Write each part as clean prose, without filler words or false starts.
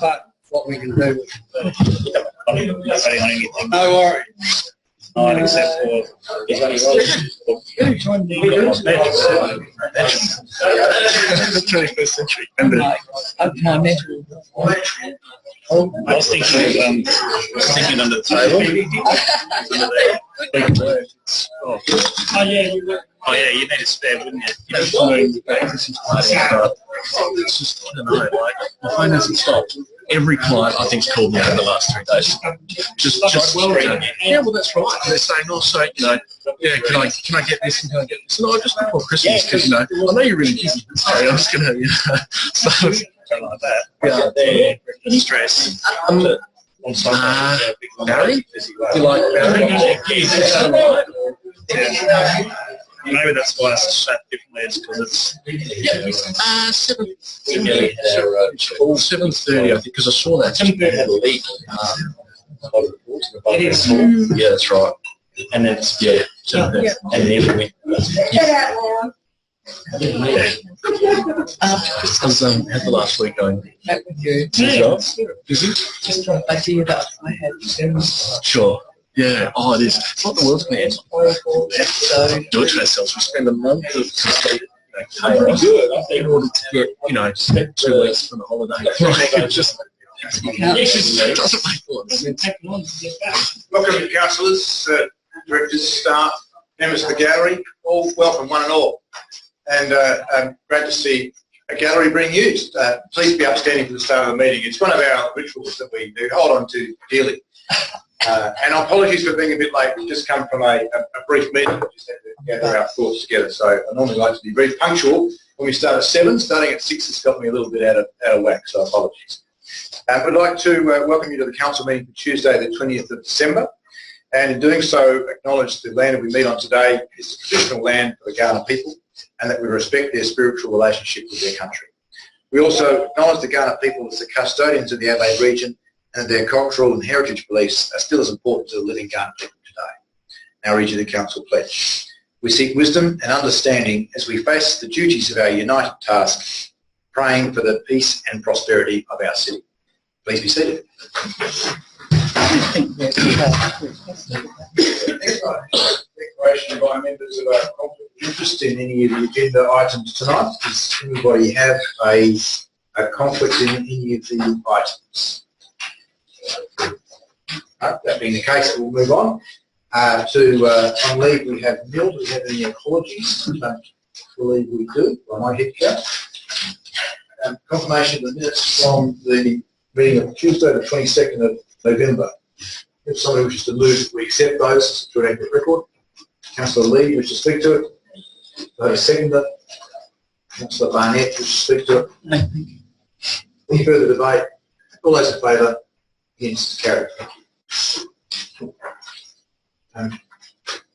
But what we can do, I'm not betting on anything. no worries. Fine, except for You've got my That's 21st century. Remember, My medal. I was thinking under the table. Oh yeah, you need a spare, wouldn't you? It's just, I don't know, like, my phone hasn't stopped. Every client, I think, has called me over the last 3 days. Just yeah, well, that's right. And they're saying, oh, so, yeah, can I get this and can I get this? No, just before Christmas, because, I know you're really busy. Sorry, I'm just going to, so, Something like that. yeah. Stress. Barry? Do you like Barry? Yeah. Maybe that's why it's shut differently. It's because it's 7:30, I think, because I saw that. Had a leak. It is. Yeah, that's right. And it's 7:30. and never went. After Christmas, How's the last week going? back with you. Busy? Just brought back to you that I had Sure. Yeah. Oh, it is. It's like the world's going to end. so Do it to ourselves. We spend a month of complete chaos in order to get, 2 weeks from the holiday. It just doesn't make a lot of sense. Welcome, councillors, directors, staff, members of the gallery. All welcome, one and all. And great to see a gallery being used. Please be upstanding for the start of the meeting. It's one of our rituals that we do hold on to dearly. And apologies for being a bit late. We've just come from a brief meeting. We just had to gather our thoughts together. So I normally like to be very punctual. When we start at 7, starting at 6 has got me a little bit out of whack, so apologies. I'd like to welcome you to the council meeting for Tuesday, the 20th of December. And in doing so, acknowledge the land that we meet on today is the traditional land of the Kaurna people, and that we respect their spiritual relationship with their country. We also acknowledge the Kaurna people as the custodians of the Adelaide region, and their cultural and heritage beliefs are still as important to the living Kaurna people today. Now read you the council pledge. We seek wisdom and understanding as we face the duties of our united task, praying for the peace and prosperity of our city. Please be seated. Declaration by members of our conflict of interest in any of the agenda items tonight. Does anybody have a conflict in any of the items? That being the case, we'll move on. On leave we have Neil. Do we have any apologies? I don't believe we do, by my head count. Confirmation of the minutes from the meeting of Tuesday, the 22nd of November. If somebody wishes to move, we accept those to an accurate record. Councillor Lee wishes to speak to it. Do I have a seconder? Councillor Barnett wishes to speak to it. no, thank you. Any further debate? All those in favour? Against? Carried. Thank you.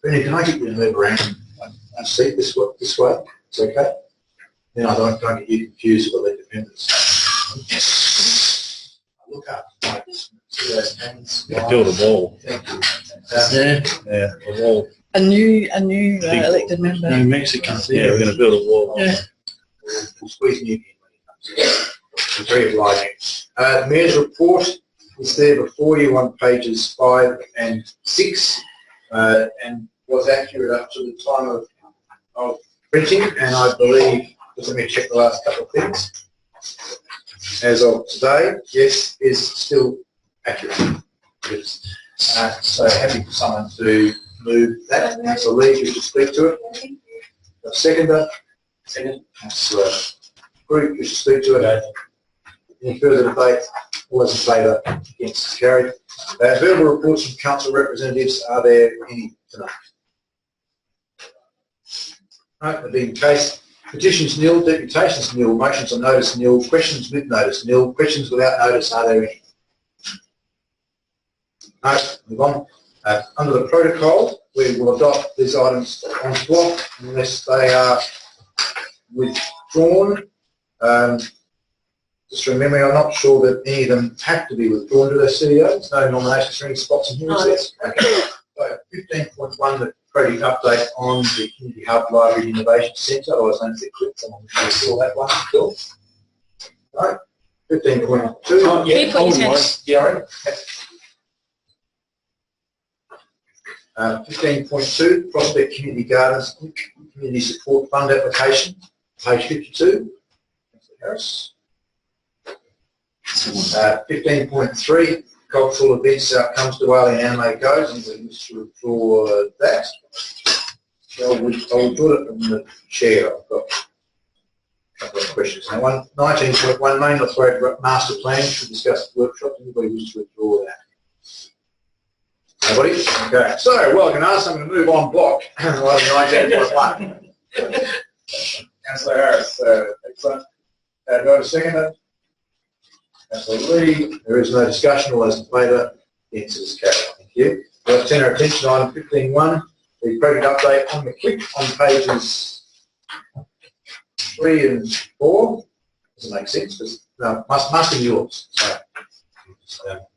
Brendan, can I get you to move around and seat this way? It's okay? Then I don't get you confused with elected members. Look up. See those hands? Build a wall. Thank you. Yeah, a wall. A new elected member. New Mexican. Yeah, we're going to build a wall. Yeah. We'll squeeze you in when he comes in. It's very obliging. The Mayor's report is there before you on pages 5 and 6 and was accurate up to the time of printing, and I believe, just let me check the last couple of things. As of today, yes, is still accurate. Yes. So happy for someone to move that. Councillor Lee, you should speak to it. A seconder. Second. Councillor Group, you should speak to it. Any further debate? All those in favour? Against? Carried. Verbal reports from council representatives. Are there any tonight? No, that being the case. Petitions nil, deputations nil, motions on notice nil, questions with notice nil, questions without notice. Are there any? No, move on. Under the protocol, we will adopt these items on block unless they are withdrawn. Just from memory, I'm not sure that any of them have to be withdrawn to their CEO. There's no nominations for any spots in here, is there? Okay. So 15.1, the project update on the Community Hub Library Innovation Centre, otherwise known as the CLIP. Someone saw that one, Bill? No? 15.2. Keep what you said. Yeah. 15.2, Prospect Community Gardens Community Support Fund application, page 52. Harris. 15.3, cultural events outcomes to Whaling Anime Goes, and we wish to withdraw that. I'll put it in the chair. I've got a couple of questions. Now, 19.1, Main Authority Master Plan to discuss the workshop. Anybody wish to withdraw that? Nobody? Okay. So, well, I can ask them to move on block. 19.1. Councillor Harris, excellent. Do I have a second? Councillor Lee, there is no discussion. All those in favour, the answer is carried. Thank you. I'll turn our attention to item 15.1, the project update on the click on pages 3 and 4. Doesn't make sense, but no, must be yours. So,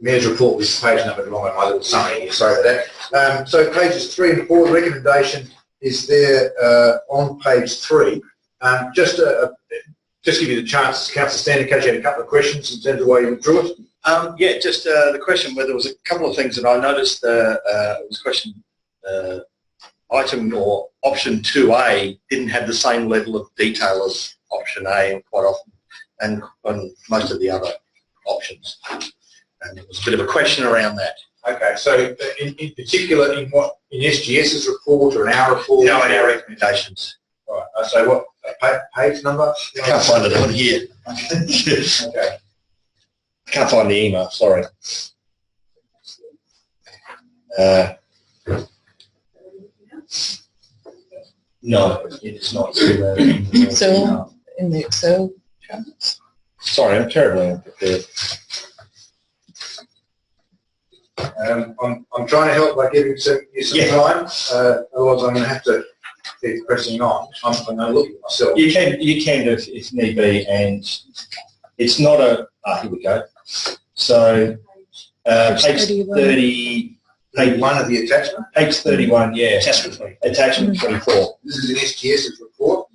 Mayor's report was page number wrong on my little summary here, sorry about that. So pages 3 and 4, the recommendation is there on page 3. Just give you the chance, Councillor Stanley, in case you had a couple of questions in terms of why you withdrew it. Yeah, just the question where there was a couple of things that I noticed. It was question item or option 2A didn't have the same level of detail as option A quite often, and on most of the other options. And there was a bit of a question around that. Okay, so in particular, in SGS's report or in our report? No, in our recommendations. All right, so what page number? I can't find it on here. Okay. I can't find the email, sorry. No, it's not. So in the Excel charts. Sorry, I'm terribly unprepared. I'm trying to help by giving you some time. Otherwise, I'm going to have to keep pressing on. I'm going to look at myself. You can do if need be, and it's not a. Here we go. So page 30. Page 1 of the attachment? Page 31, yeah. Attachment 24. This is in SGS's report?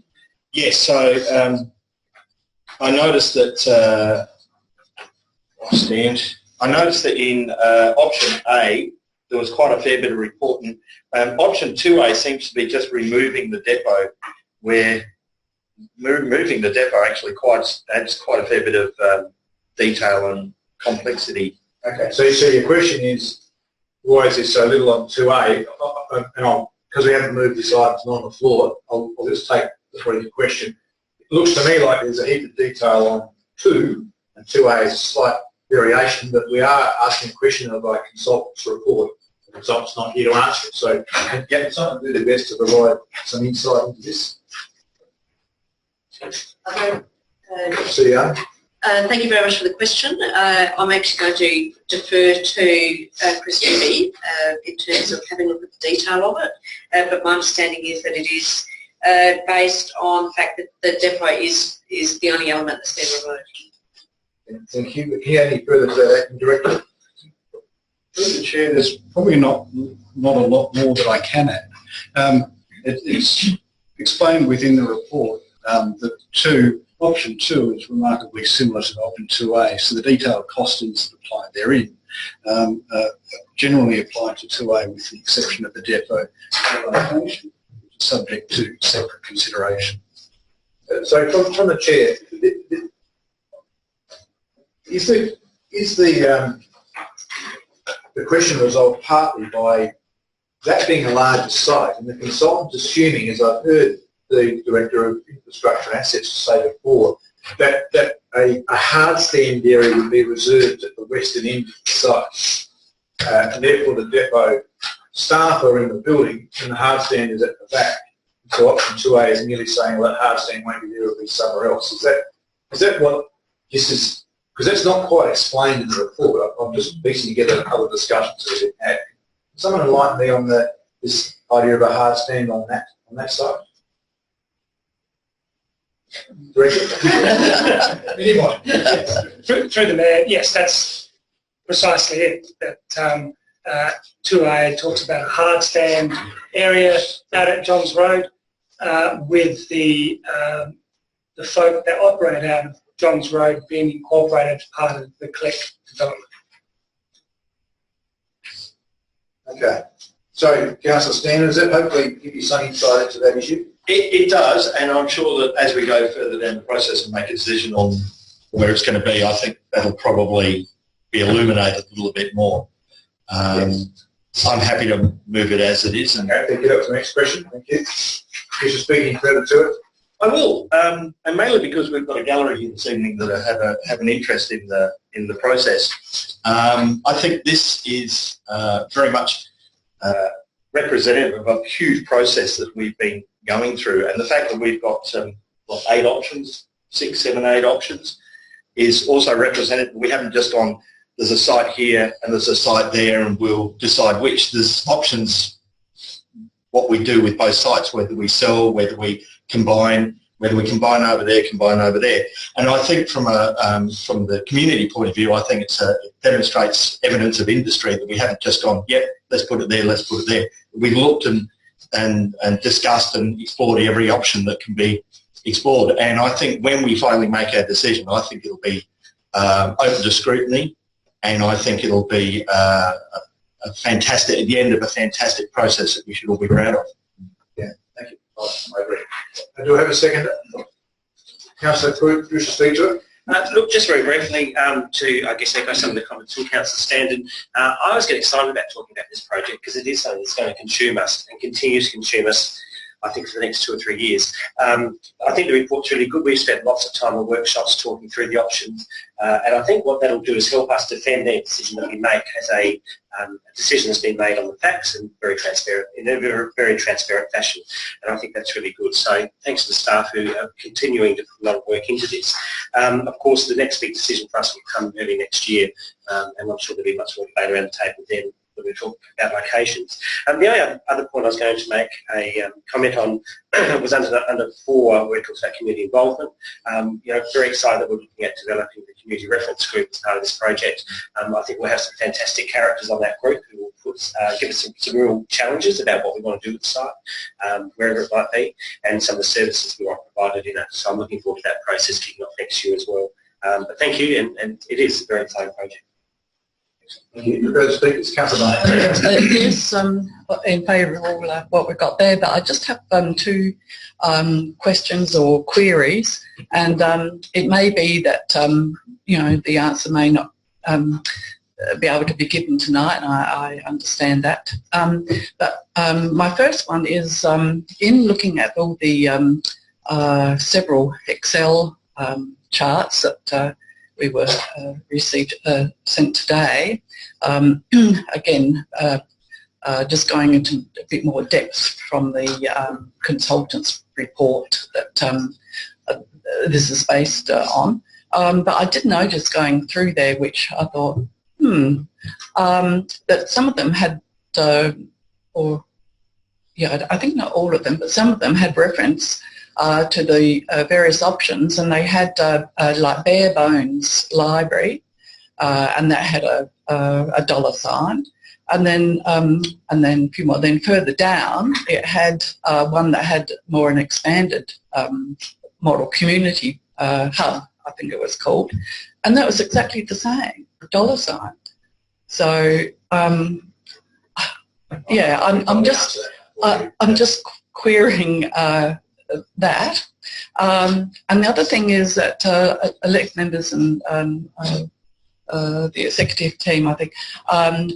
Yes, so I noticed that I noticed that in option A there was quite a fair bit of reporting. Option 2A seems to be just removing the depot, where moving the depot actually adds quite a fair bit of detail and complexity. Okay, so your question is, why is this so little on 2A? And because we haven't moved this item on the floor, I'll just take the brief question. It looks to me like there's a heap of detail on 2, and 2A is a slight variation, but we are asking a question of our consultant's report. The consultant's not here to answer it, so get someone to do their best to provide some insight into this. Okay. CEO. Thank you very much for the question. I'm actually going to defer to Chris Newby in terms of having a look at the detail of it, but my understanding is that it is based on the fact that the depot is the only element that's been removed. Thank you. Can you add any further to that, Director? Through the Chair, there's probably not a lot more that I can add. It's explained within the report that option 2 is remarkably similar to option 2A, so the detailed costings that apply therein generally apply to 2A with the exception of the depot location, which is subject to separate consideration. So from the Chair, is the question resolved partly by that being a larger site, and the consultant assuming, as I've heard the Director of Infrastructure and Assets say before, that a hard stand area would be reserved at the western end of the site, and therefore the depot staff are in the building and the hard stand is at the back. So option 2A is merely saying, well, that hard stand won't be there, it'll be somewhere else. Is that what this is? Because that's not quite explained in the report. I'm just piecing together other discussions that we've had. Can someone enlighten me on this idea of a hard stand on that site? Anyway, through the Mayor, yes, that's precisely it. That 2A talks about a hard stand area out at Johns Road. with the folk that operate out of Johns Road being incorporated as part of the Click development. Okay. So, Councillor Stanton, does that hopefully give you some insight into that issue? It does, and I'm sure that as we go further down the process and make a decision on where it's going to be, I think that'll probably be illuminated a little bit more. I'm happy to move it as it is. And thank you. That was the next question. Thank you. Is you speaking further to it? I will, and mainly because we've got a gallery here this evening that have an interest in the process. I think this is very much representative of a huge process that we've been going through, and the fact that we've got 8 options, 6, 7, 8 options, is also representative. We haven't just gone, there's a site here and there's a site there, and we'll decide which. There's options, what we do with both sites, whether we sell, whether we combine, over there, combine over there. And I think from the community point of view, I think it demonstrates evidence of industry that we haven't just gone, yep, let's put it there, let's put it there. We've looked and discussed and explored every option that can be explored. And I think when we finally make our decision, I think it'll be open to scrutiny, and I think it'll be a fantastic, at the end of a fantastic process that we should all be proud of. Yeah, thank you. I agree. Do I have a second? Councillor Coote, wish to speak to it? Look, just very briefly, to, I guess, echo some of the comments from Councillor Stanton. I always get excited about talking about this project because it is something that's going to consume us and continue to consume us, I think, for the next 2 or 3 years. I think the report's really good. We've spent lots of time on workshops talking through the options, and I think what that'll do is help us defend any decision that we make as a decision that's been made on the facts and very transparent, in a very transparent fashion. And I think that's really good. So thanks to the staff who are continuing to put a lot of work into this. Of course, the next big decision for us will come early next year, and I'm sure there'll be much more debate around the table then when we talk about locations. The only other point I was going to make a comment on was under 4, where it talks about community involvement. Very excited that we're looking at developing the community reference group as part of this project. I think we'll have some fantastic characters on that group who will give us some real challenges about what we want to do with the site, wherever it might be, and some of the services we want provided in it. So I'm looking forward to that process kicking off next year as well. But thank you, and it is a very exciting project. Thank you. You're going to speak. It's Councillor Yes, in favour of all what we've got there, but I just have 2 questions or queries, and it may be that the answer may not be able to be given tonight, and I understand that. But my first one is in looking at all the several Excel charts that we were sent today. Again, just going into a bit more depth from the consultant's report that this is based on. But I did notice going through there, which I thought, that some of them had, I think not all of them, but some of them had reference to the various options, and they had like bare bones library, and that had a $sign, and then a few more. Then further down, it had one that had more an expanded model community hub, I think it was called, and that was exactly the same $sign. So yeah, I'm just querying that. And the other thing is that elect members and the executive team, I think,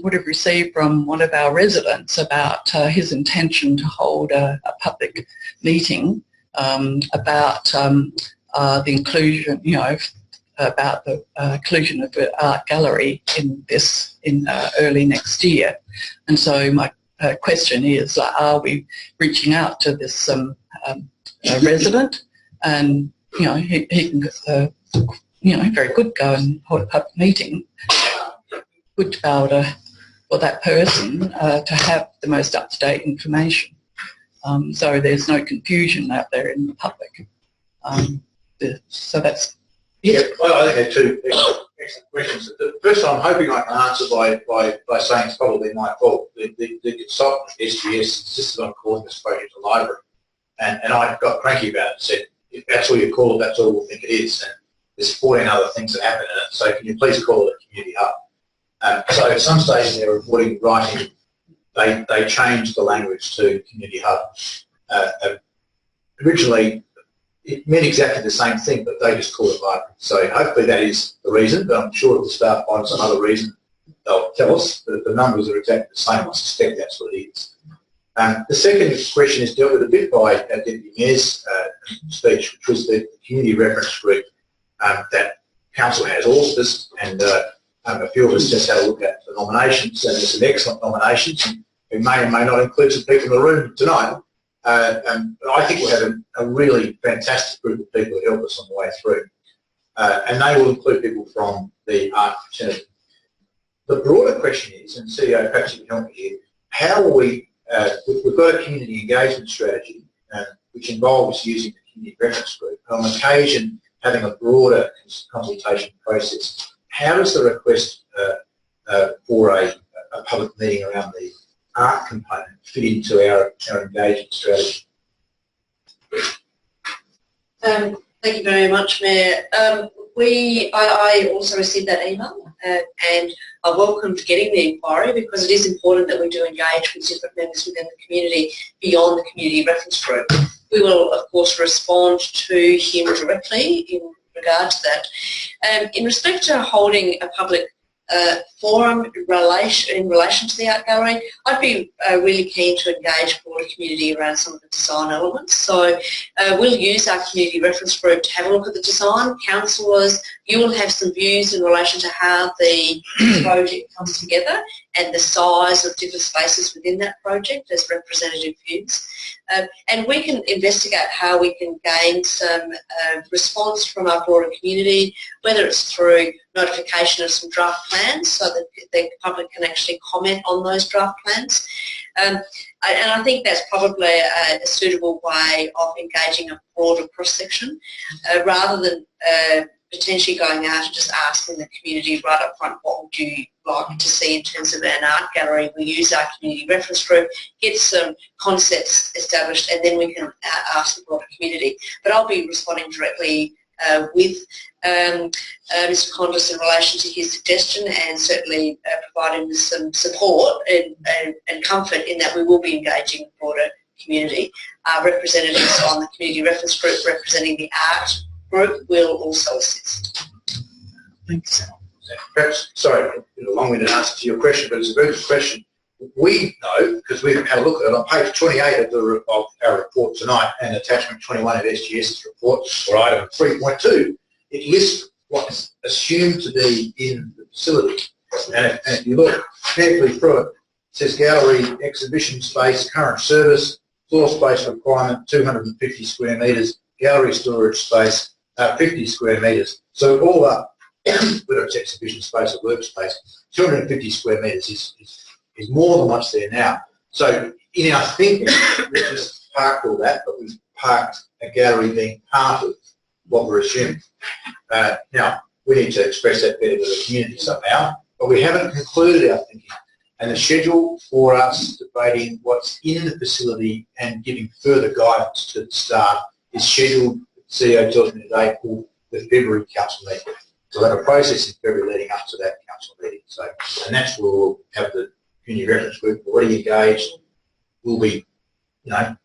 would have received from one of our residents about his intention to hold a public meeting about the inclusion, about the inclusion of the art gallery in this in early next year. And so my question is, are we reaching out to this resident, and he can very good go and hold a public meeting. Good to be able to, for that person to have the most up-to-date information, so there's no confusion out there in the public. So that's yeah. Well, I think there are 2 excellent questions. The first I'm hoping I can answer by saying it's probably my fault. The consultant SGS insisted on calling this project a library, And I got cranky about it and said, if that's all you call it, that's all we'll think it is. And there's 14 other things that happen in it, so can you please call it a community hub? So at some stage in their reporting writing, they changed the language to community hub. Originally, it meant exactly the same thing, but they just called it library. So hopefully that is the reason, but I'm sure if the staff find some other reason, they'll tell us. But if the numbers are exactly the same, I suspect that's what it is. The second question is dealt with a bit by Deputy Mayor's speech, which was the community reference group that Council has authors, and a few of us just had a look at the nominations, and there's some excellent nominations. We may or may not include some people in the room tonight. But I think we'll have a really fantastic group of people to help us on the way through. And they will include people from the art fraternity. The broader question is, and CEO, perhaps you can help me here, how are we, we've got a community engagement strategy which involves using the community reference group, on occasion having a broader consultation process. How does the request for a public meeting around the art component fit into our engagement strategy? Thank you very much, Mayor. I also received that email and I welcomed getting the inquiry, because it is important that we do engage with different members within the community beyond the community reference group. We will, of course, respond to him directly in regard to that. In respect to holding a public forum in relation to the art gallery, I'd be really keen to engage broader community around some of the design elements. So we'll use our community reference group to have a look at the design. Councillors, you will have some views in relation to how the project comes together and the size of different spaces within that project as representative views. And we can investigate how we can gain some response from our broader community, whether it's through notification of some draft plans so that the public can actually comment on those draft plans. And I think that's probably a suitable way of engaging a broader cross-section rather than potentially going out and just asking the community right up front, what would you like to see in terms of an art gallery? We use our community reference group, get some concepts established, and then we can ask the broader community. But I'll be responding directly with Mr Condis in relation to his suggestion, and certainly providing with some support and comfort in that we will be engaging the broader community. Representatives on the community reference group representing the art group will also assist. Thanks. Perhaps, sorry, a long-winded answer to your question, but it's a very good question. We know, because we've had a look at it, on page 28 of our report tonight and attachment 21 of SGS's report, or item 3.2, it lists what's assumed to be in the facility. And if you look carefully through it, it says gallery, exhibition space, current service, floor space requirement, 250 square metres, gallery storage space, 50 square metres. So all up, whether it's exhibition space or workspace, 250 square metres is more than what's there now. So in our thinking, we've just parked all that, but we've parked a gallery being part of what we're assuming. Now, we need to express that better to the community somehow, but we haven't concluded our thinking. And the schedule for us debating what's in the facility and giving further guidance to the staff is scheduled, the CEO tells me today, for the February council meeting. So we'll have a process in February leading up to that council meeting. So, and that's where we'll have the community reference group already engaged. We'll be,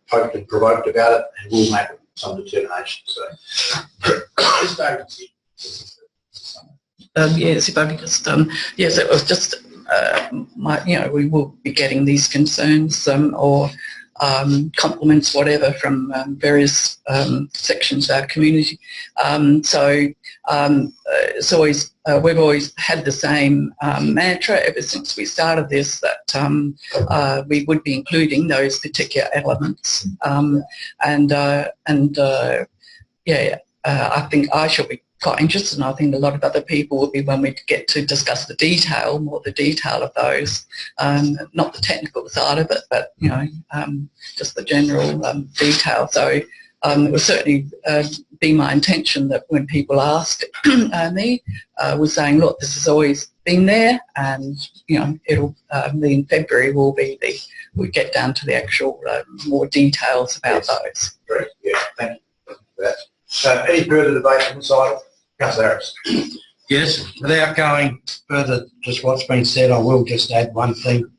poked and provoked about it, and we'll make some determination. So, yes, if I could just, yes, it was just, we will be getting these concerns or compliments, whatever, from various sections of our community. So it's always, we've always had the same mantra ever since we started this, that we would be including those particular elements. I think I shall be quite interested, and I think a lot of other people will be when we get to discuss the detail, more the detail of those, not the technical side of it, but just the general detail. So it will certainly be my intention that when people asked me, was saying, look, this has always been there, and it'll in February will be we get down to the actual more details about those. Great. Yeah, thank you for that. Any further debate on this item? Councillor Harris. Yes, without going further, just what's been said, I will just add one thing.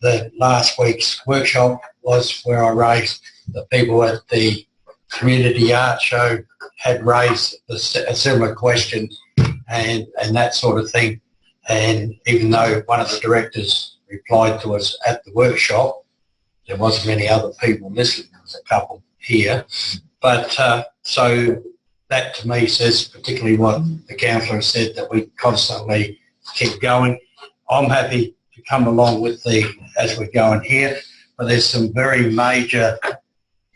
The last week's workshop was where I raised the people at the community art show had raised a similar question and that sort of thing. And even though one of the directors replied to us at the workshop, there wasn't many other people listening. There was a couple here. But so that to me says particularly what the councillor said, that we constantly keep going. I'm happy to come along with as we're going here, but there's some very major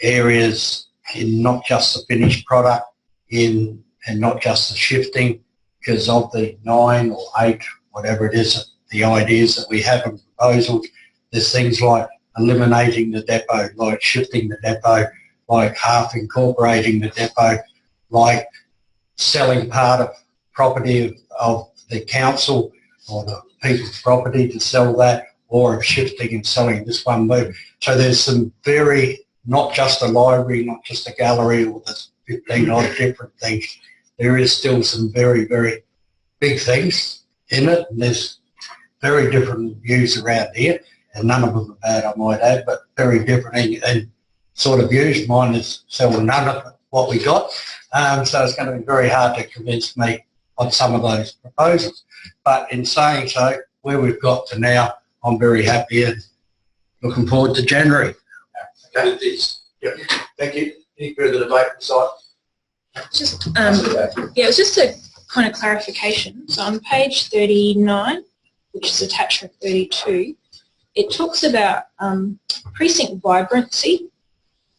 areas in not just the finished product, and not just the shifting, because of the 9 or 8, whatever it is, the ideas that we have in proposals. There's things like eliminating the depot, like shifting the depot, like half incorporating the depot, like selling part of property of the council or the people's property to sell that, or of shifting and selling this one move. So there's some not just a library, not just a gallery, or there's 15 odd different things. There is still some very, very big things in it, and there's very different views around here, and none of them are bad, I might add, but very different and sort of views. Mine is sell none of what we got, so it's going to be very hard to convince me on some of those proposals. But in saying so, where we've got to now, I'm very happy and looking forward to January. Okay, it is. Yep. Thank you. Any further debate on the site? Just, it was just a kind of clarification. So on page 39, which is attachment 32, it talks about precinct vibrancy,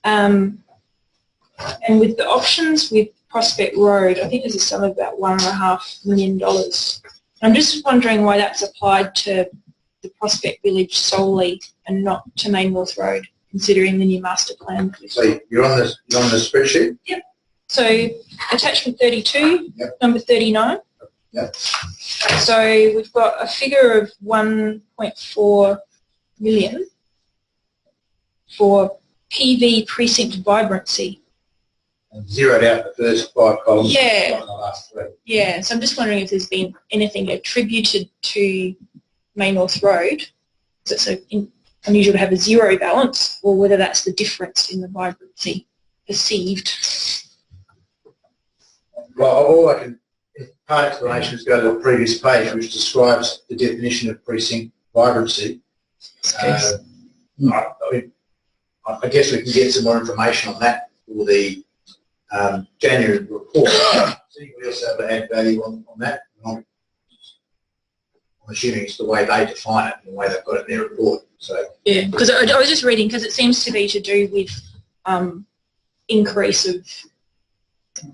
and with the options with Prospect Road, I think there's a sum of about $1.5 million. I'm just wondering why that's applied to the Prospect Village solely and not to Main North Road, considering the new master plan. So you're on the spreadsheet? Yep. So attachment 32, yep. Number 39. Yep. So we've got a figure of 1.4 million for PV precinct vibrancy. And zeroed out the first 5 columns. Yeah. The last 3. Yeah. So I'm just wondering if there's been anything attributed to Main North Road. So it's unusual to have a zero balance, or whether that's the difference in the vibrancy perceived. Well, all I can, part explanation is go to the previous page, which describes the definition of precinct vibrancy. I guess we can get some more information on that for the January report. So you can also add value on that. I'm assuming it's the way they define it and the way they've got it in their report. So yeah, because I was just reading, because it seems to be to do with increase of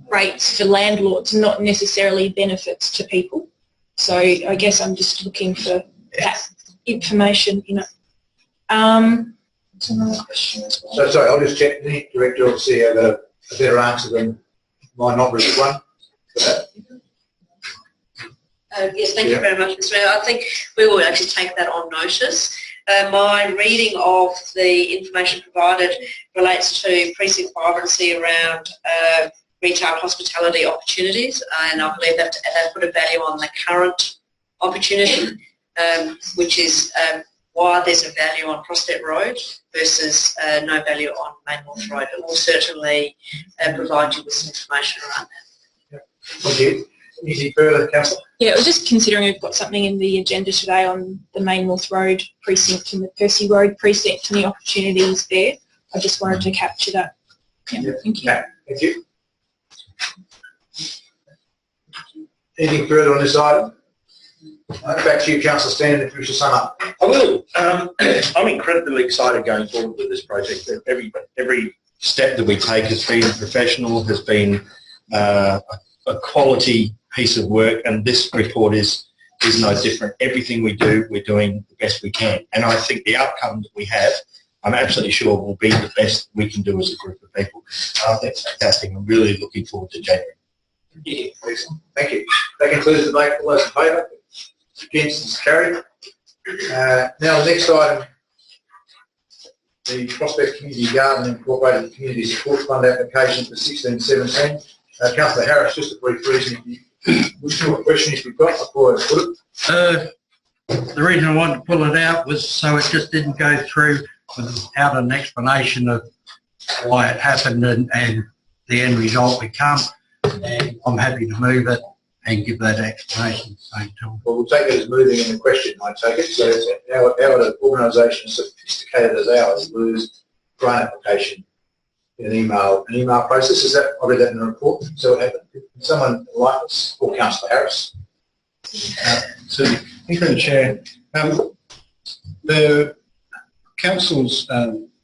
rates for landlords, not necessarily benefits to people. So I guess I'm just looking for that information, That's another question as well. So sorry, I'll just check. The director obviously have a better answer than my not written one for that. Yes, thank you very much, Mr. Mayor. I think we will actually take that on notice. My reading of the information provided relates to precinct vibrancy around retail hospitality opportunities, and I believe that they've put a value on the current opportunity, which is why there's a value on Prospect Road versus no value on Main North Road. It will certainly provide you with some information around that. Thank you. Anything further, Councillor? Yeah, I was just considering we've got something in the agenda today on the Main North Road precinct and the Percy Road precinct and the opportunities there. I just wanted to capture that. Yeah, thank you. Okay, thank you. Anything further on this item? Back to you, Councillor Stanton, if you wish to sum up. I will. I'm incredibly excited going forward with this project. Every step that we take has been professional, has been a quality piece of work, and this report is no different. Everything we do, we're doing the best we can. And I think the outcome that we have, I'm absolutely sure will be the best we can do as a group of people. I think it's fantastic. I'm really looking forward to January. Yeah, excellent. Thank you. That concludes the debate. All those in favour? Against is carried. Now the next item, the Prospect Community Garden Incorporated Community Support Fund application for 1617. Councillor Harris, just a brief reason. Which questions you've got before I put it? The reason I wanted to pull it out was so it just didn't go through without an explanation of why it happened and the end result we come. And I'm happy to move it and give that explanation at the same time. Well, we'll take it as moving in the question, I take it. So how an organisation as sophisticated as ours lose grant application in an email process? Is that, I read that in the report. So what happened? Someone like us, or Councillor Harris? Certainly. Thank you, Chair. The Council's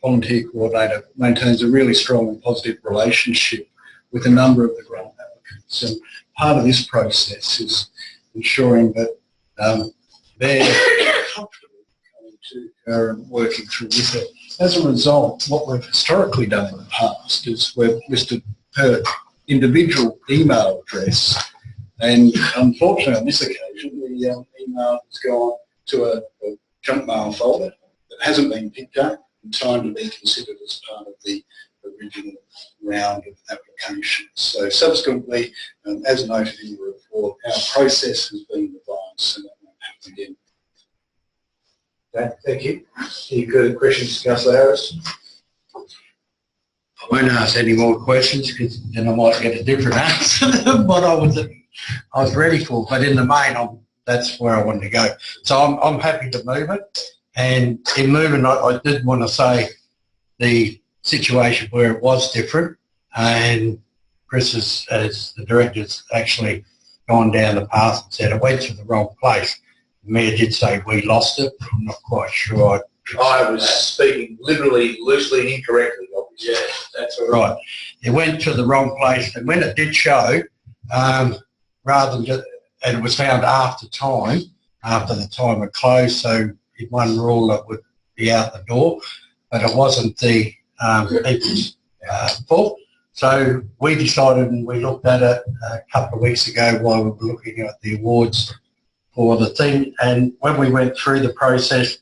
volunteer coordinator maintains a really strong and positive relationship with a number of the grant applicants, and part of this process is ensuring that they're comfortable coming to her and working through with her. As a result, what we've historically done in the past is we've listed her individual email address, and unfortunately on this occasion the email has gone to a junk mail folder that hasn't been picked up in time to be considered as part of the original round of applications. So subsequently, as noted in the report, our process has been revised so that won't happen again. Okay, thank you. Any further questions, Councillor Harris? I won't ask any more questions because then I might get a different answer than what I was ready for. But in the main, that's where I wanted to go. So I'm happy to move it. And in moving, I did want to say the situation where it was different, and Chris, as the director's actually gone down the path and said it went to the wrong place. The Mayor did say we lost it. I'm not quite sure. I was speaking literally, loosely and incorrectly, obviously. Yeah, that's all right. It went to the wrong place, and when it did show, rather than just, and it was found after the time had closed, so in one rule it would be out the door, but it wasn't the people's fault. So we decided, and we looked at it a couple of weeks ago while we were looking at the awards for the thing, and when we went through the process,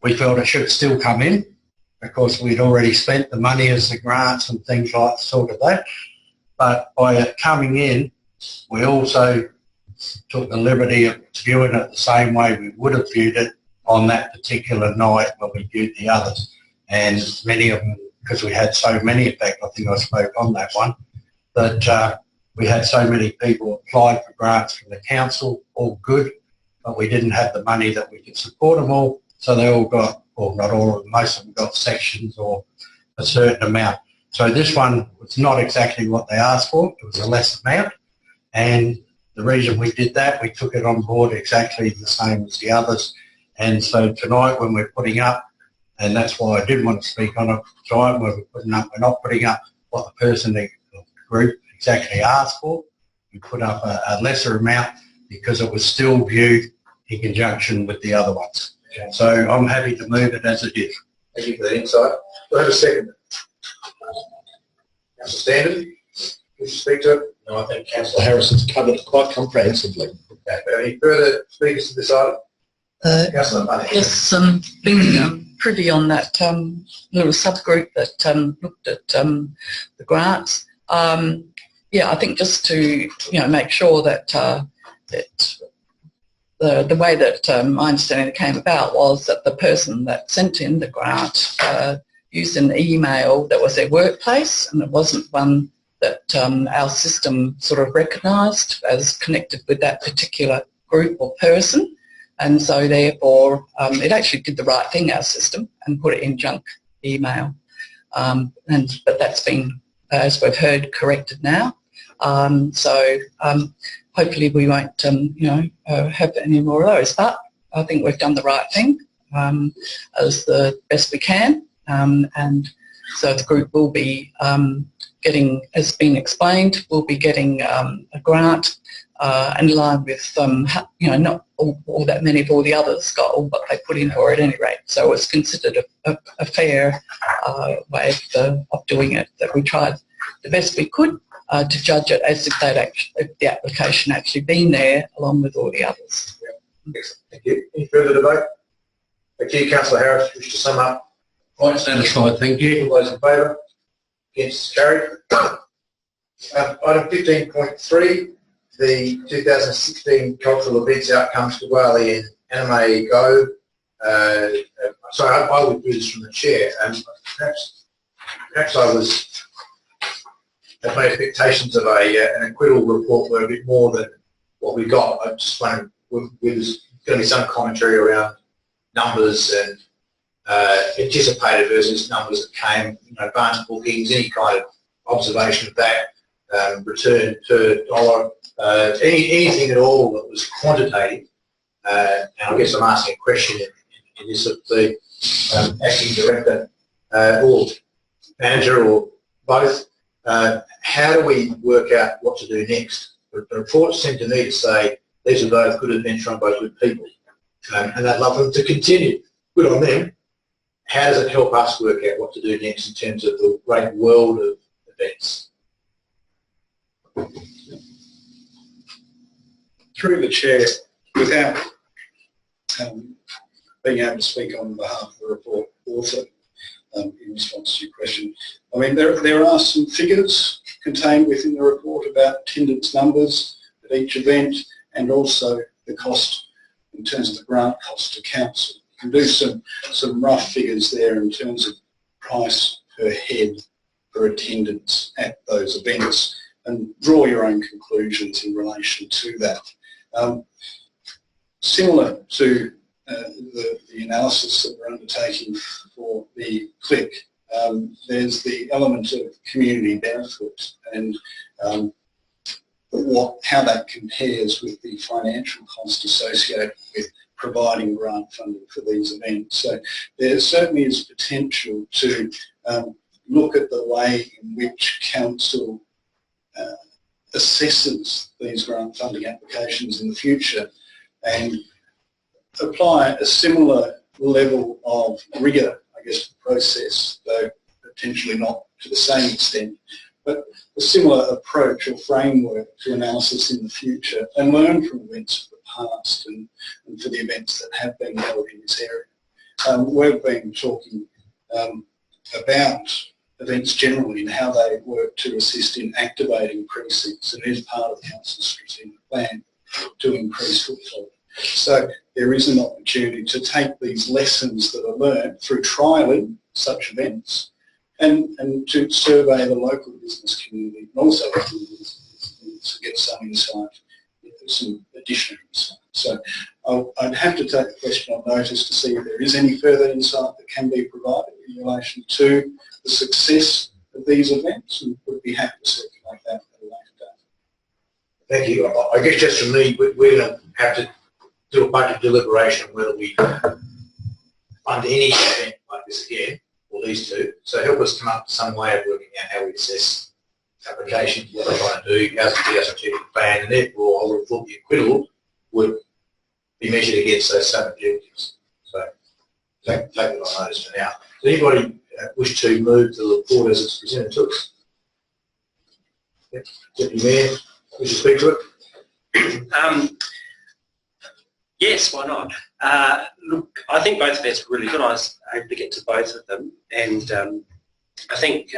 we felt it should still come in because we'd already spent the money as the grants and things like sort of that. But by it coming in, we also took the liberty of viewing it the same way we would have viewed it on that particular night when we viewed the others. And many of them, because we had so many, in fact, I think I spoke on that one, that we had so many people apply for grants from the council, all good, but we didn't have the money that we could support them all. So they all got, or not all of them, most of them got sections or a certain amount. So this one was not exactly what they asked for. It was a less amount. And the reason we did that, we took it on board exactly the same as the others. And so tonight when we're putting up, and that's why I did want to speak on it tonight, when we're putting up, we're not putting up what the person, the group exactly asked for. We put up a lesser amount because it was still viewed in conjunction with the other ones. Okay. So I'm happy to move it as it is. Thank you for that insight. Do I have a second? Councillor Standen, would you speak to it? No, I think Councillor Harris has covered it quite comprehensively. Okay. Any further speakers to this item? Councillor Money. Yes, being privy on that little subgroup that looked at the grants. Yeah, I think just to make sure that the way that my understanding came about was that the person that sent in the grant used an email that was their workplace, and it wasn't one that our system sort of recognised as connected with that particular group or person. And so therefore it actually did the right thing, our system, and put it in junk email. But that's been, as we've heard, corrected now. So hopefully we won't have any more of those. But I think we've done the right thing as the best we can. And so the group will be getting, as been explained, will be getting a grant in line with, not all that many of all the others got all what they put in for at any rate. So it's considered a fair way of doing it, that we tried the best we could to judge it as if the application actually been there along with all the others. Excellent. Thank you. Any further debate? Thank you, Councillor Harris. Wish to sum up? Quite satisfied, thank you. All those in favour? Against? Carried. Item 15.3, the 2016 Cultural Events Outcomes for Whaley and Anime Go. Sorry, I would do this from the chair. Perhaps I had my expectations of an acquittal report were a bit more than what we got. I just wondered whether there's going to be some commentary around numbers and anticipated versus numbers that came, advanced bookings, any kind of observation of that, return per dollar, anything at all that was quantitative. And I guess I'm asking a question in this of the acting director or manager or both. How do we work out what to do next? The reports seem to me to say these are both good events run by good people, and I'd love them to continue. Good on them. How does it help us work out what to do next in terms of the great world of events? Through the chair, without being able to speak on behalf of the report author in response to your question, I mean, there are some figures contained within the report about attendance numbers at each event and also the cost in terms of the grant cost to council. You can do some rough figures there in terms of price per head for attendance at those events and draw your own conclusions in relation to that. Similar to the analysis that we're undertaking for the CLIC, there's the element of community benefit and how that compares with the financial cost associated with providing grant funding for these events. So there certainly is potential to look at the way in which council assesses these grant funding applications in the future and apply a similar level of rigour, I guess, to the process, though potentially not to the same extent, but a similar approach or framework to analysis in the future and learn from events of the past and for the events that have been held in this area. We've been talking about events generally and how they work to assist in activating precincts, and it is part of the council's strategic plan to increase footfall. So there is an opportunity to take these lessons that are learned through trialling such events and to survey the local business community and also to get some insight, some additional insight. So I'd have to take the question on notice to see if there is any further insight that can be provided in relation to the success of these events, and would be happy to circulate that at a later date. Thank you. I guess just from me, we're going to have to do a budget deliberation whether we fund any event like this again, or these two. So help us come up with some way of working out how we assess applications, what we're trying to do, how's the strategic plan, and therefore I would have thought the acquittal would be measured against those same objectives. So take it on notice for now. Does anybody wish to move the report as it's presented to us? Yep. Deputy Mayor, wish to speak to it? Yes, why not? Look, I think both events were really good. I was able to get to both of them, and I think,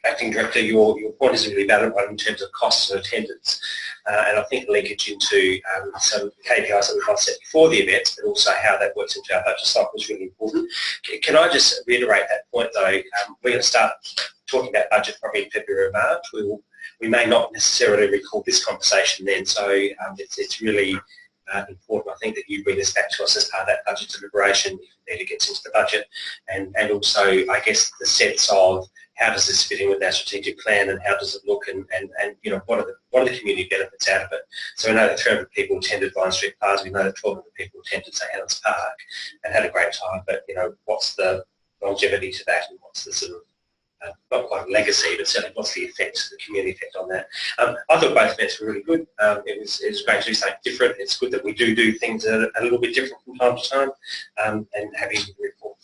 Acting Director, your point is a really valid one in terms of costs and attendance, and I think linkage into some KPIs that we've not set before the events, but also how that works into our budget cycle is really important. Can I just reiterate that point though? We're going to start talking about budget probably in February or March. We may not necessarily recall this conversation then, so it's really important, I think, that you bring this back to us as part of that budget deliberation if it gets into the budget, and also, I guess, the sense of how does this fit in with our strategic plan and how does it look, and you know, what are the community benefits out of it. So we know that 300 people attended Vine Street Plaza, we know that 1,200 people attended St Helens Park and had a great time, but you know, what's the longevity to that, and what's the sort of not quite legacy, but certainly what's the effect, the community effect on that. I thought both events were really good. It was great to do something different. It's good that we do things a little bit different from time to time, and having a report.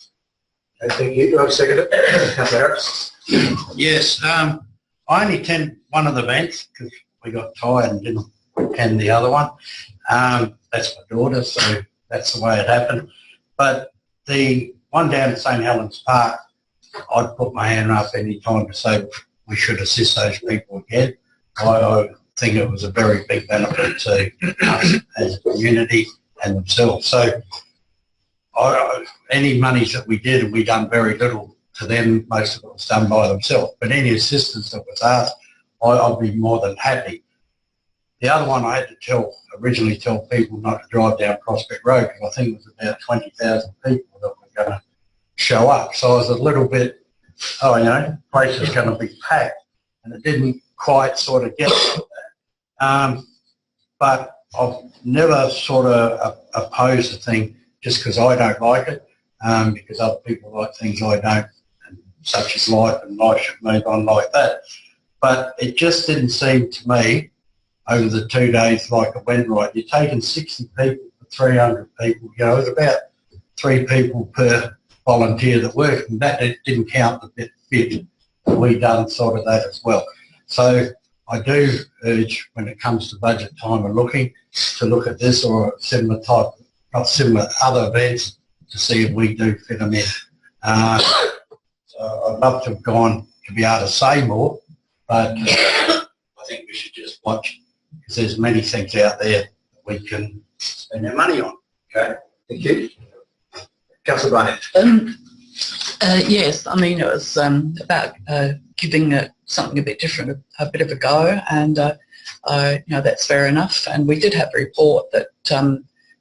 Thank you. Do I have a second? Councillor Harris? Yes, I only attended one of the events because we got tired and didn't attend the other one. that's my daughter, so that's the way it happened. But the one down at St Helens Park, I'd put my hand up any time to say we should assist those people again. I think it was a very big benefit to us as a community and themselves. So any monies that we did, and we done very little to them, most of it was done by themselves. But any assistance that was asked, I'd be more than happy. The other one I had to originally tell people not to drive down Prospect Road because I think it was about 20,000 people that were going to show up. So I was a little bit, the place is going to be packed, and it didn't quite sort of get that. But I've never sort of opposed a thing just because I don't like it, because other people like things I don't, and such is life, and life should move on like that. But it just didn't seem to me over the 2 days like it went right. You're taking 60 people for 300 people, it's about 3 people per volunteer that work, and that didn't count the bit we done sort of that as well. So I do urge, when it comes to budget time and to look at this or similar type, not similar other events, to see if we do fit them in. So I'd love to have gone to be able to say more, but I think we should just watch, because there's many things out there that we can spend our money on. Okay, thank you. Councillor Barnett. Yes, I mean, it was about giving something a bit different a bit of a go, and that's fair enough. And we did have a report that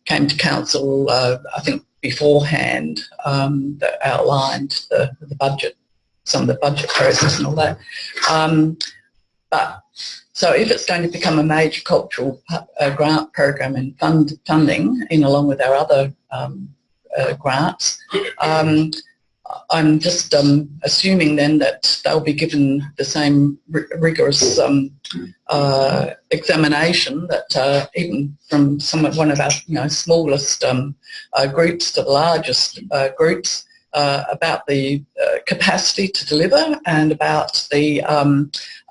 came to council, I think beforehand, that outlined the budget, some of the budget process and all that. But so if it's going to become a major cultural grant program and funding, along with our other grants, I'm just assuming then that they'll be given the same rigorous examination that even from one of our smallest groups to the largest groups, about the capacity to deliver and about the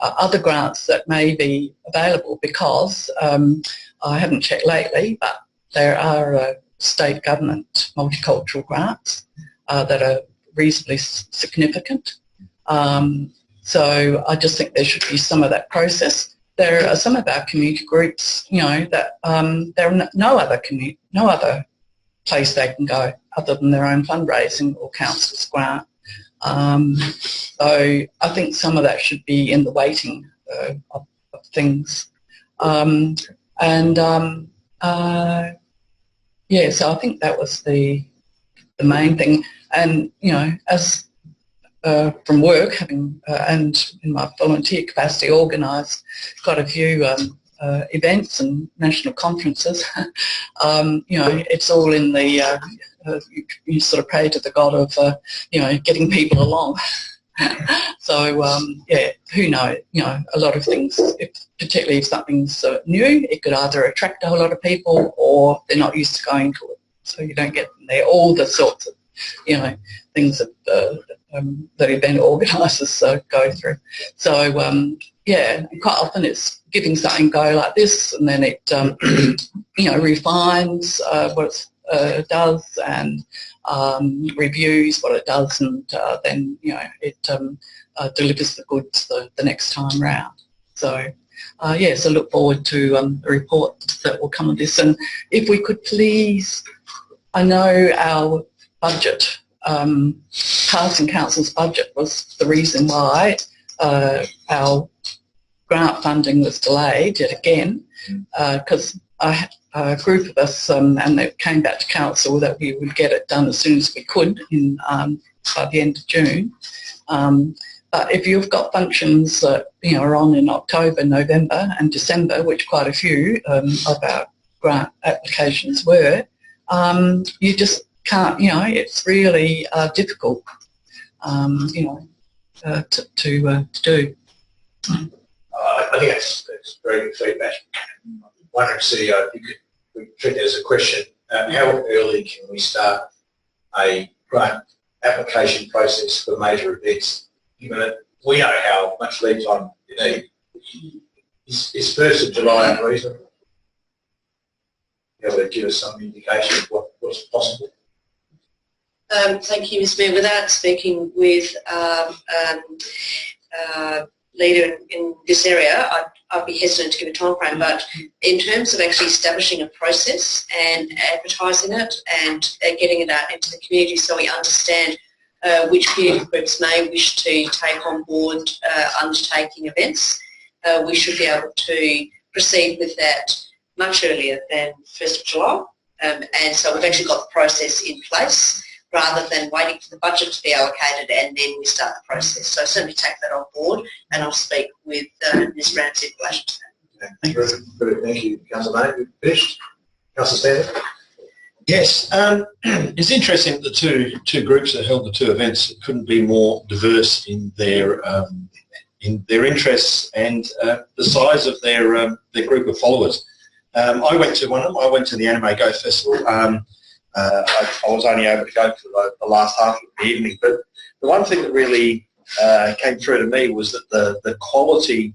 other grants that may be available, because I haven't checked lately, but there are state government multicultural grants that are reasonably significant. So I just think there should be some of that process. There are some of our community groups, that there are no other place they can go other than their own fundraising or council's grant. So I think some of that should be in the weighting of things. So I think that was the main thing. And, as from work, having and in my volunteer capacity, organised quite a few events and national conferences, it's all in the, you sort of pray to the God of, getting people along. So, who knows, a lot of things, particularly if something's new, it could either attract a whole lot of people or they're not used to going to it. So you don't get them there, all the sorts of, things that event organisers go through. So, quite often it's giving something a go like this, and then it, refines what it does and reviews what it does, and then, it delivers the goods the next time round. So, so look forward to the report that will come of this. And if we could please, I know our budget, passing council's budget was the reason why our grant funding was delayed yet again, because a group of us, and it came back to council that we would get it done as soon as we could by the end of June. But if you've got functions that are on in October, November and December, which quite a few of our grant applications were, you just can't, it's really difficult, to do. I think that's very good feedback. I wonder if CEO, we treat it as a question, how early can we start a grant application process for major events, given that we know how much lead time you need? Is 1st of July unreasonable? be able to give us some indication of what's possible. Thank you, Mr. Mayor. Without speaking with leader in this area, I'd be hesitant to give a time frame, but in terms of actually establishing a process and advertising it and getting it out into the community so we understand which community groups may wish to take on board undertaking events, we should be able to proceed with that much earlier than 1st of July. And so we've actually got the process in place rather than waiting for the budget to be allocated and then we start the process. So certainly take that on board and I'll speak with Ms Ramsey in relation to that. Thank you, Councillor May. Finished? Councillor Stanley? Yes, it's interesting that the two groups that held the two events couldn't be more diverse in their interests and the size of their group of followers. I went to one of them. I went to the Anime Go Festival. I was only able to go for the last half of the evening, but the one thing that really came through to me was that the quality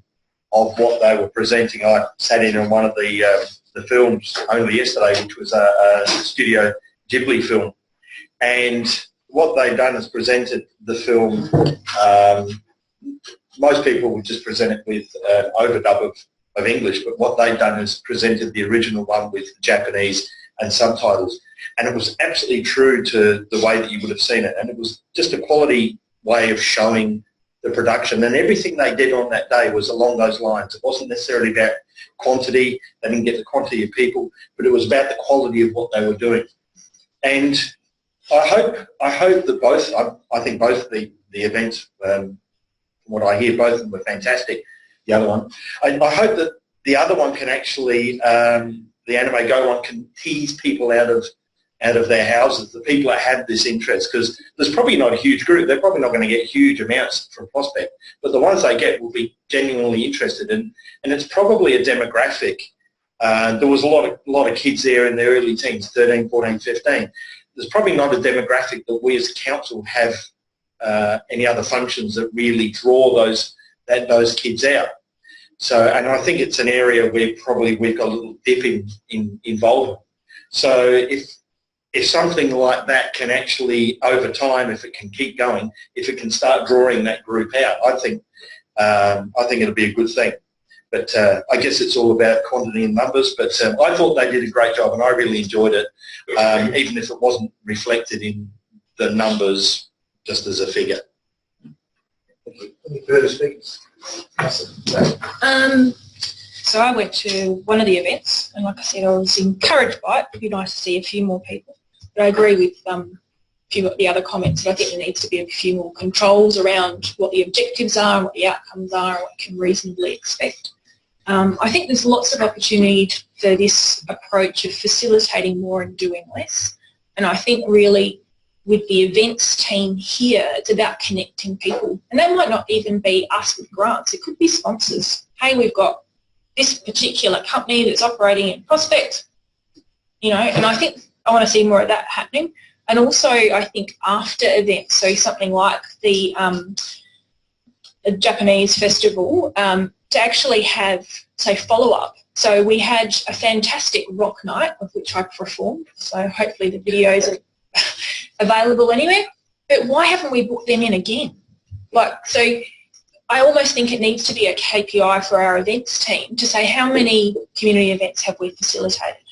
of what they were presenting. I sat in on one of the films only yesterday, which was a Studio Ghibli film, and what they've done is presented the film. Most people would just present it with an overdub of English, but what they've done is presented the original one with Japanese and subtitles, and it was absolutely true to the way that you would have seen it, and it was just a quality way of showing the production, and everything they did on that day was along those lines. It wasn't necessarily about quantity. They didn't get the quantity of people, but it was about the quality of what they were doing. And I hope that both, I think both the events, from what I hear, both of them were fantastic. The other one, I hope that the other one can actually, the Anime Go one can tease people out of their houses, the people that have this interest, because there's probably not a huge group. They're probably not going to get huge amounts from Prospect, but the ones they get will be genuinely interested in, and it's probably a demographic. There was a lot of kids there in their early teens, 13, 14, 15. There's probably not a demographic that we as council have any other functions that really draw those kids out. So, and I think it's an area where probably we've got a little dip in involvement. So if something like that can actually, over time, if it can keep going, if it can start drawing that group out, I think it'll be a good thing. But I guess it's all about quantity and numbers. But I thought they did a great job, and I really enjoyed it, even if it wasn't reflected in the numbers just as a figure. Any further speakers? So I went to one of the events, and like I said, I was encouraged by it. It'd be nice to see a few more people. But I agree with a few of the other comments that I think there needs to be a few more controls around what the objectives are, and what the outcomes are, and what you can reasonably expect. I think there's lots of opportunity for this approach of facilitating more and doing less. And I think really with the events team here, it's about connecting people. And that might not even be us with grants. It could be sponsors. Hey, we've got this particular company that's operating in Prospect, you know, and I think I want to see more of that happening. And also I think after events, so something like the Japanese festival, to actually have, say, follow-up. So we had a fantastic rock night of which I performed, so hopefully the videos are available anywhere. But why haven't we brought them in again? So I almost think it needs to be a KPI for our events team to say how many community events have we facilitated,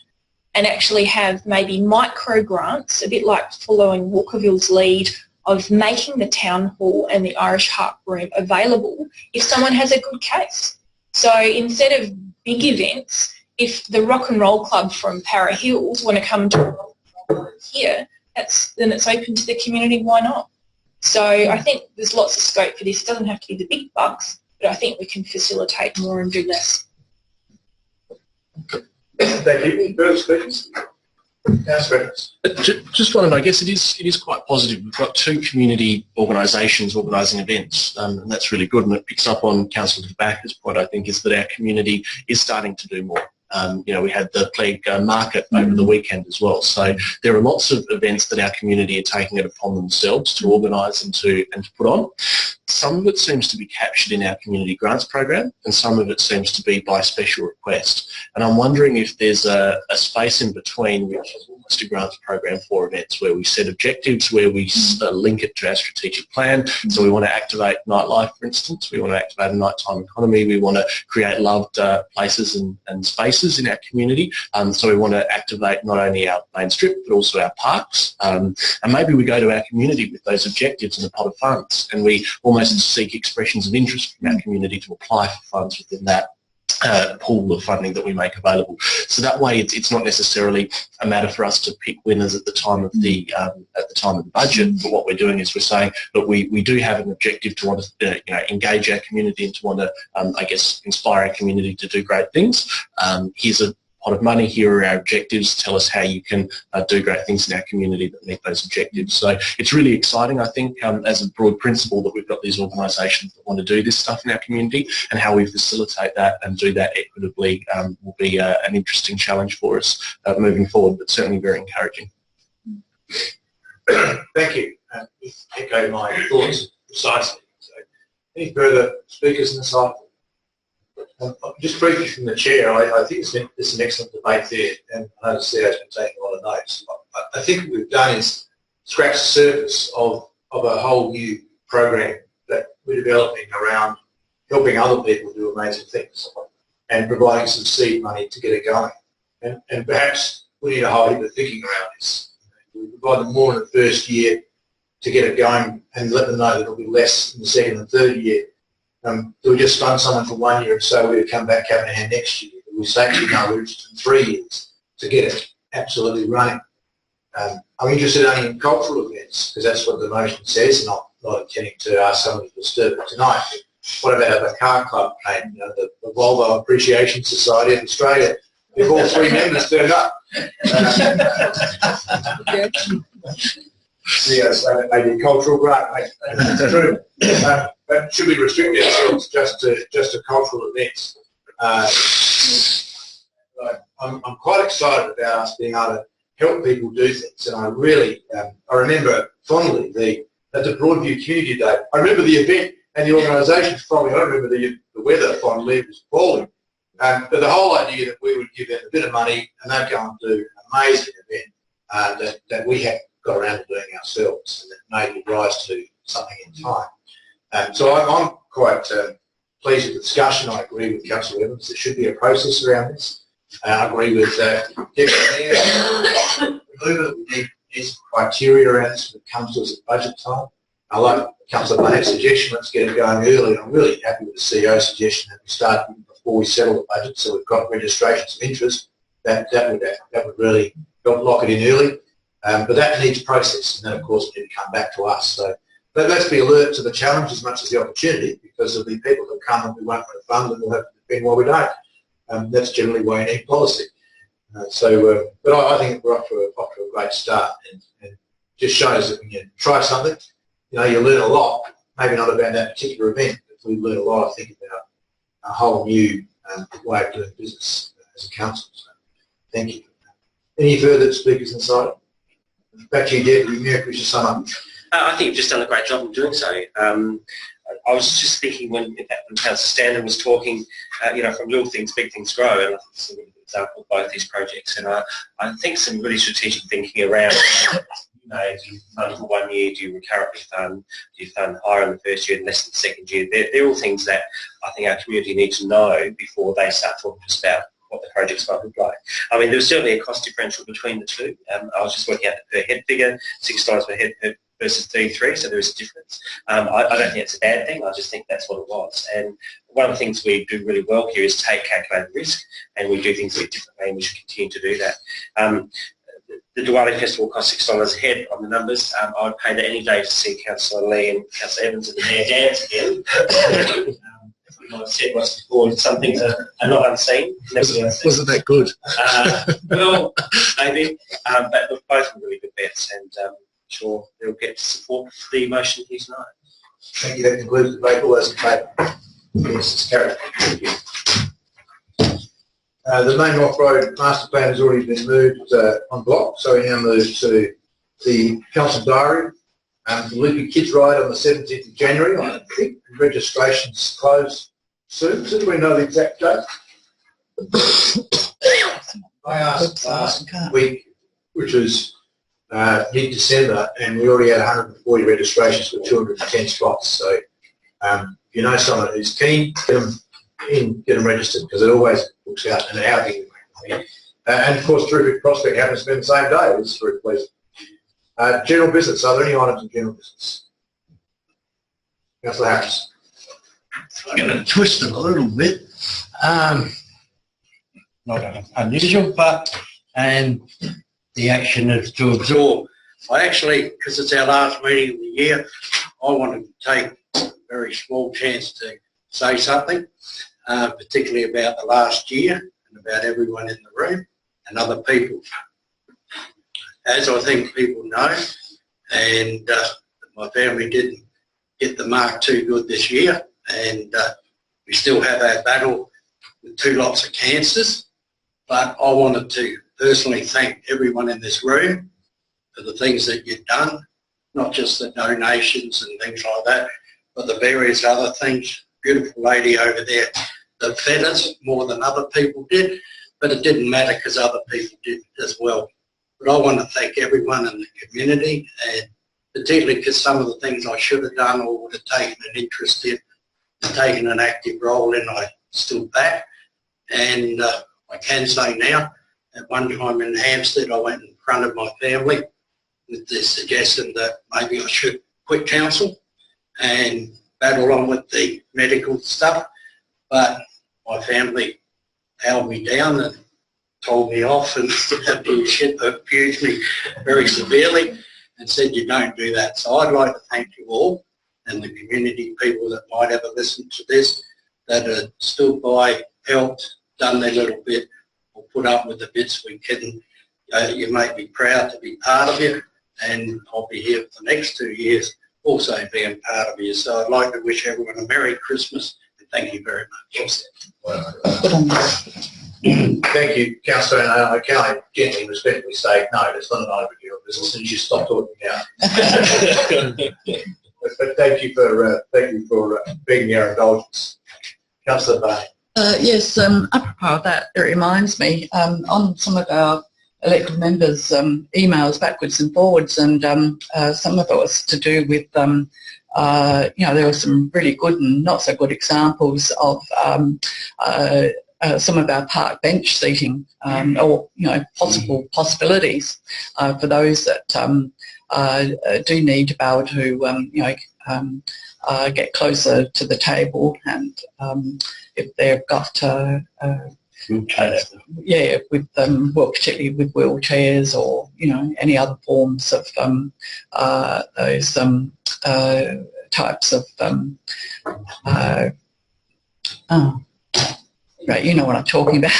and actually have maybe micro grants, a bit like following Walkerville's lead of making the town hall and the Irish Heart Room available if someone has a good case. So instead of big events, if the Rock and Roll Club from Para Hills want to come to here, then it's open to the community, why not? So I think there's lots of scope for this. It doesn't have to be the big bucks, but I think we can facilitate more and do less. Thank you. Further speakers? Just wanted, I guess it is quite positive. We've got two community organisations organising events, and that's really good, and it picks up on Councillor DeBacker's point, I think, is that our community is starting to do more. You know, we had the Clegg Market over the weekend as well. So there are lots of events that our community are taking it upon themselves to organise and to put on. some of it seems to be captured in our community grants program, and some of it seems to be by special request. And I'm wondering if there's a space in between, which is almost a grants program for events, where we set objectives, where we link it to our strategic plan. So we want to activate nightlife, for instance. We want to activate a nighttime economy. We want to create loved places and spaces in our community. So we want to activate not only our main strip, but also our parks. And maybe we go to our community with those objectives in a pot of funds, and we almost seek expressions of interest from our community to apply for funds within that pool of funding that we make available. So that way, it's not necessarily a matter for us to pick winners at the time of the budget. But what we're doing is we're saying that we do have an objective to want to engage our community and to want to I guess inspire our community to do great things. Here's a pot of money, here are our objectives, tell us how you can do great things in our community that meet those objectives. So it's really exciting, I think, as a broad principle, that we've got these organisations that want to do this stuff in our community, and how we facilitate that and do that equitably will be an interesting challenge for us moving forward, but certainly very encouraging. Thank you. Echo my thoughts precisely. So, any further speakers in the cycle? Just briefly from the chair, I think it's an excellent debate there, and I know the CEO's been taking a lot of notes. I think what we've done is scratch the surface of a whole new program that we're developing around helping other people do amazing things and providing some seed money to get it going. And perhaps we need a whole heap of thinking around this. We provide them more in the first year to get it going and let them know that it'll be less in the second and third year. Do we just fund someone for 1 year and say we're going to come back having a hand next year? Do we say, no, we're interested in 3 years to get it absolutely running? I'm interested only in cultural events, because that's what the motion says, not intending to ask somebody to disturb it tonight. What about the car club and the Volvo Appreciation Society of Australia? If all 3 members turned up. Yes, maybe a cultural grant, that's true. But should we restrict ourselves just to cultural events? I'm quite excited about us being able to help people do things, and I really, I remember fondly at the Broadview Community Day. I remember the event and the organisation fondly. I don't remember the weather fondly; it was appalling. But the whole idea that we would give them a bit of money and they'd go and do an amazing event that we had got around to doing ourselves, and that may give rise to something in time. So I'm quite pleased with the discussion. I agree with Councillor Evans. There should be a process around this. I agree with Deputy Mayor. We need some criteria around this when it comes to us at budget time. I like Councillor Mayer's suggestion, let's get it going early. I'm really happy with the CEO's suggestion that we start before we settle the budget, so we've got registrations of interest. That would really help lock it in early. But that needs process, and then, of course, we need to come back to us. So let's be alert to the challenge as much as the opportunity, because there'll be people who come and we won't want to fund, and we'll have to defend why we don't. That's generally why you need policy. But I think we're off to a great start, and just shows that when you try something, you learn a lot. Maybe not about that particular event, but we learn a lot, I think, about a whole new way of doing business as a council. So thank you. Any further speakers inside? Back to you, Deputy Mayor, if we should sum up. I think you've just done a great job in doing so. I was just thinking when Councillor Standen was talking, from little things, big things grow, and I think it's a really good example of both these projects. And I think some really strategic thinking around, do you fund for 1 year, do you recurrently fund, do you fund higher in the first year and less in the second year? They're all things that I think our community needs to know before they start talking to us about what the projects might look like. I mean, there's certainly a cost differential between the two. I was just working out the per head figure, $6 per head versus 33, so there is a difference. I don't think it's a bad thing, I just think that's what it was. And one of the things we do really well here is take calculated risk, and we do things a bit differently, and we should continue to do that. The Diwali Festival costs $6 a head on the numbers. I would pay that any day to see Councillor Lee and Councillor Evans and the Mayor dance again. I've said once before, some things are not unseen. Wasn't that good? Well, maybe, but look, both are really good bets, and I'm sure they'll get support for the motion here tonight. Thank you. That concludes the debate. All those in favour? Yes, it's carried. Thank you. The main off-road master plan has already been moved on block, so we now move to the council diary. The Loopy Kids Ride on the 17th of January. I think registrations close soon. So do we know the exact date? I asked last week, which was mid-December, and we already had 140 registrations for 210 spots. So if you know someone who's keen, get them registered, because it always books out an outing. And of course, Terrific Prospect happens to be the same day. It was very pleasant. General business. Are there any items in general business? Councillor Harris. I'm going to twist it a little bit. Not unusual, and the action is to absorb. I actually, because it's our last meeting of the year, I wanted to take a very small chance to say something, particularly about the last year and about everyone in the room and other people. As I think people know, and my family didn't get the mark too good this year, and we still have our battle with 2 lots of cancers, but I wanted to personally thank everyone in this room for the things that you've done, not just the donations and things like that, but the various other things. Beautiful lady over there that fed us more than other people did, but it didn't matter because other people did as well. But I want to thank everyone in the community, and particularly because some of the things I should have done or would have taken an interest in and taken an active role in, I stood back. And I can say now, at one time in Hampstead, I went in front of my family with the suggestion that maybe I should quit council and battle on with the medical stuff. But my family held me down and told me off and abused me very severely and said, you don't do that. So I'd like to thank you all and the community people that might ever listen to this, that have stood by, helped, done their little bit, or put up with the bits we couldn't. You make me proud to be part of it, and I'll be here for the next 2 years also being part of you. So I'd like to wish everyone a Merry Christmas and thank you very much. Thank you, Councillor. And I can I gently, respectfully say, no, it's not an item of your business, and you stop talking now. But thank you for being your indulgence. Councillor Barney. Yes, apropos of that, it reminds me, on some of our elected members' emails backwards and forwards, and some of it was to do with, there were some really good and not so good examples of some of our park bench seating, or possible possibilities for those that do need to be able to get closer to the table, and if they've got with particularly with wheelchairs or any other forms of those types of right, you know what I'm talking about.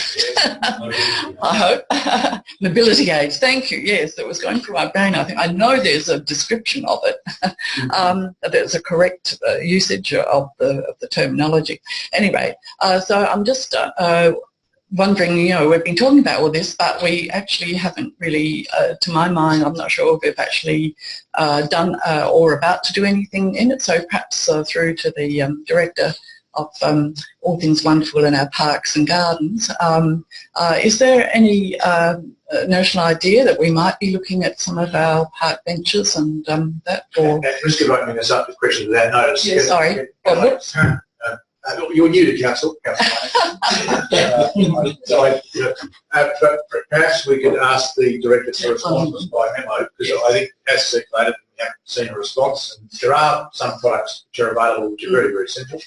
I hope. Mobility aids, thank you. Yes, it was going through my brain. I know there's a description of it. There's a correct usage of the terminology. Anyway, so I'm just wondering, we've been talking about all this, but we actually haven't really, to my mind, I'm not sure if we've actually done or about to do anything in it. So perhaps through to the Director of all things wonderful in our parks and gardens. Is there any notional idea that we might be looking at some of our park benches and that? Or at risk of opening this up to questions without notice. Yeah, sorry. You're new to council. But perhaps we could ask the Director to respond to us by memo, because I think, as circulated, we haven't seen a response. And there are some products which are available which are very, very simple.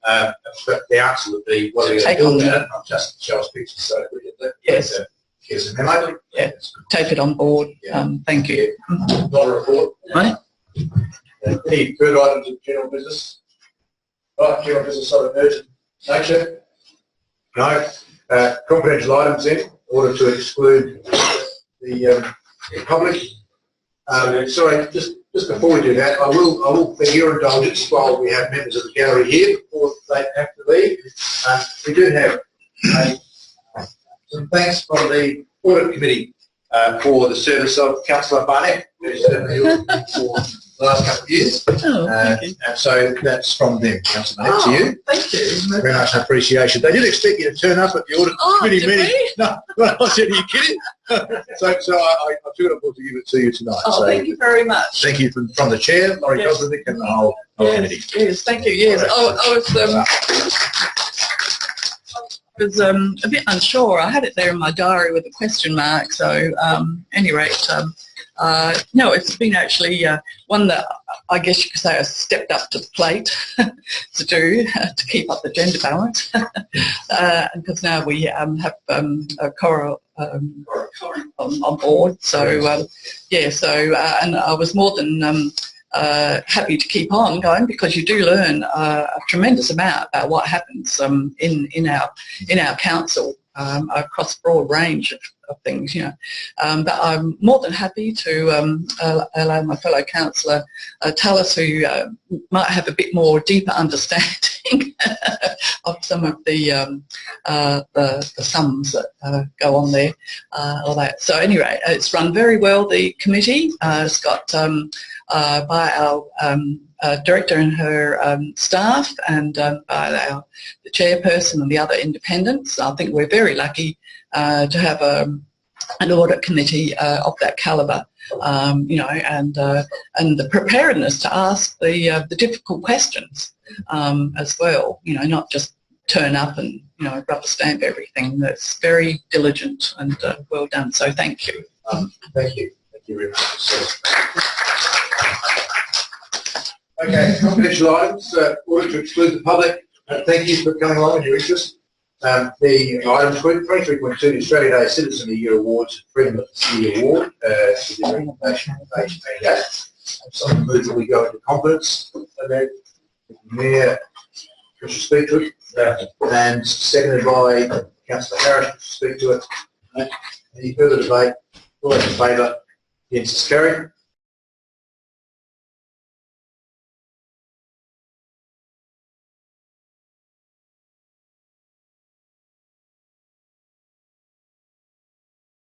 But the answer would be, what are we going to do about it? Not just show us pictures. So we get that. Yes. Here's a memo. Yeah. Take it on board. Yeah. Thank you. Not a report. Right. Any further items of general business? Right, general business of urgent nature? No. Confidential items in order to exclude the public. Sorry, just before we do that, I will for your indulgence while we have members of the gallery here before they have to leave. We do have some thanks from the Audit Committee for the service of Councillor Barnett, who's been here for the last couple of years. Oh, thank you. And so that's from them, Councillor Barnett, to you. Thank you. Very much appreciation. They didn't expect you to turn up at the audit committee meeting. No, I said, are you kidding? so I took it upon to give it to you tonight. Oh, so thank you very much. thank you from the chair, Laurie Koslovic, and the whole committee. Yes, thank you. Yes, I was a bit unsure. I had it there in my diary with a question mark. So, at any rate, no, it's been actually one that I guess you could say I stepped up to the plate to do to keep up the gender balance, because now we have a Cora on board. So yeah, so and I was more than happy to keep on going, because you do learn a tremendous amount about what happens in our council across a broad range of things, you know. But I'm more than happy to allow my fellow councillor Tallis, who might have a bit more deeper understanding of some of the sums that go on there, all that. So anyway, it's run very well, the committee. It's got by our director and her staff, and by the chairperson and the other independents. I think we're very lucky to have an audit committee of that calibre, you know, and the preparedness to ask the difficult questions as well. You know, not just turn up and, you know, rubber stamp everything. That's very diligent and well done. So thank you. Thank you. Thank you very much. Okay, confidential items, order to exclude the public. Thank you for coming along and your interest. The item 23.2, the Australia Day Citizen of the Year Awards, Freedom of the City Award, to the recommendation of page 88. So I move that we go into confidence. The Mayor, wish to speak to it, and seconded by Councillor Harris, to speak to it. Any further debate? All those in favour? Against is carried.